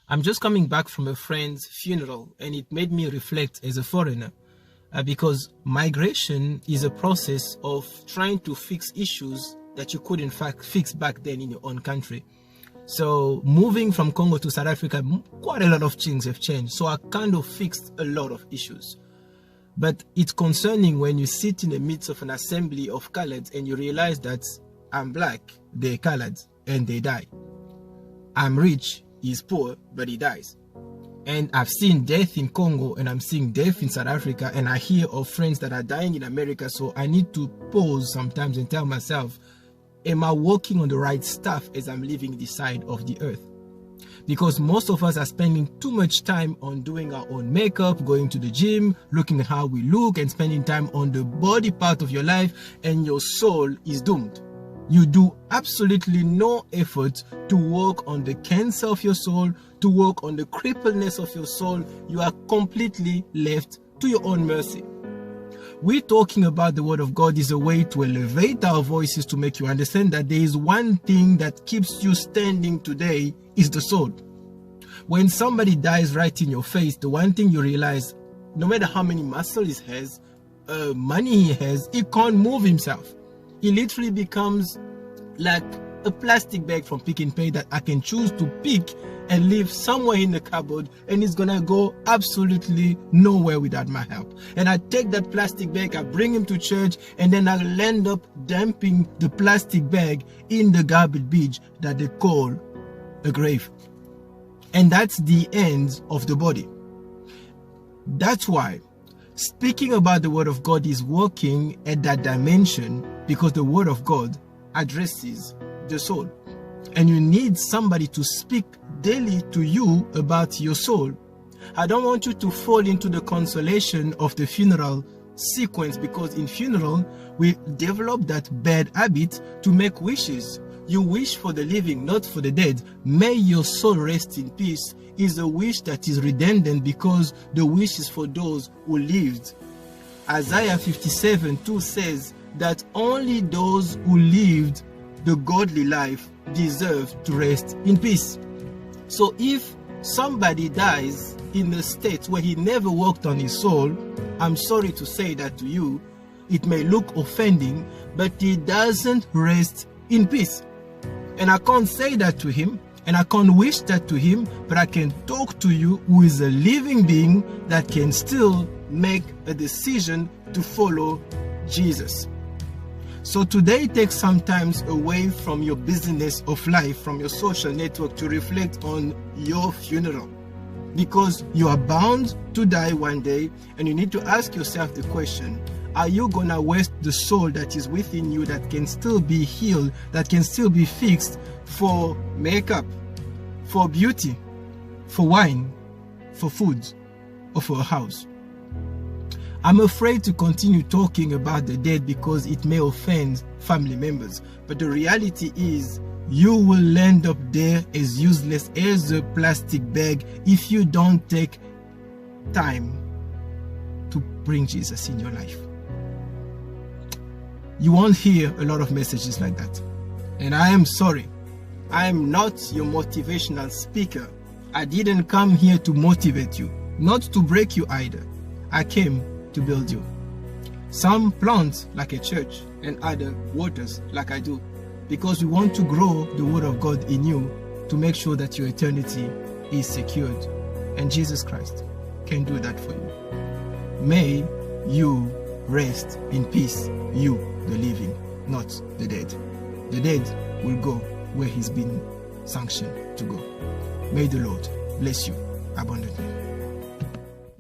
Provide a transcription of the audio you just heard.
I'm just coming back from a friend's funeral, and it made me reflect as a foreigner, because migration is a process of trying to fix issues that you could in fact fix back then in your own country. So moving from Congo to South Africa, quite a lot of things have changed. So I kind of fixed a lot of issues. But it's concerning when you sit in the midst of an assembly of coloureds and you realize that I'm black, they're coloured, and they die. I'm rich, he's poor, but he dies. And I've seen death in Congo, and I'm seeing death in South Africa, and I hear of friends that are dying in America. So I need to pause sometimes and tell myself, am I walking on the right stuff as I'm leaving this side of the earth? Because most of us are spending too much time on doing our own makeup, going to the gym, looking at how we look, and spending time on the body part of your life, and your soul is doomed. You do absolutely no effort to work on the cancer of your soul, to work on the crippledness of your soul. You are completely left to your own mercy. We're talking about the word of God is a way to elevate our voices to make you understand that there is one thing that keeps you standing today is the soul. When somebody dies right in your face, the one thing you realize, no matter how many muscles he has, money he has, he can't move himself. He literally becomes like a plastic bag from Pick n Pay that I can choose to pick and leave somewhere in the cupboard, and it's gonna go absolutely nowhere without my help. And I take that plastic bag, I bring him to church, and then I'll end up dumping the plastic bag in the garbage bin that they call a grave. And that's the end of the body. That's why speaking about the word of God is working at that dimension, because the word of God addresses the soul. And you need somebody to speak daily to you about your soul. I don't want you to fall into the consolation of the funeral sequence, because in funeral, we develop that bad habit to make wishes. You wish for the living, not for the dead. May your soul rest in peace is a wish that is redundant, because the wish is for those who lived. Isaiah 57:2 says that only those who lived the godly life deserve to rest in peace. So if somebody dies in a state where he never worked on his soul, I'm sorry to say that to you, it may look offending, but he doesn't rest in peace. And I can't say that to him, and I can't wish that to him, but I can talk to you who is a living being that can still make a decision to follow Jesus. So today, take some time away from your business of life, from your social network, to reflect on your funeral. Because you are bound to die one day, and you need to ask yourself the question, are you going to waste the soul that is within you, that can still be healed, that can still be fixed, for makeup, for beauty, for wine, for food, or for a house? I'm afraid to continue talking about the dead because it may offend family members. But the reality is, you will end up there as useless as a plastic bag if you don't take time to bring Jesus in your life. You won't hear a lot of messages like that. And I am sorry. I am not your motivational speaker. I didn't come here to motivate you, not to break you either. I came to build you. Some plant like a church, and other waters like I do, because we want to grow the word of God in you to make sure that your eternity is secured. And Jesus Christ can do that for you. May you rest in peace, you the living, not the dead. The dead will go where he's been sanctioned to go. May the Lord bless you abundantly.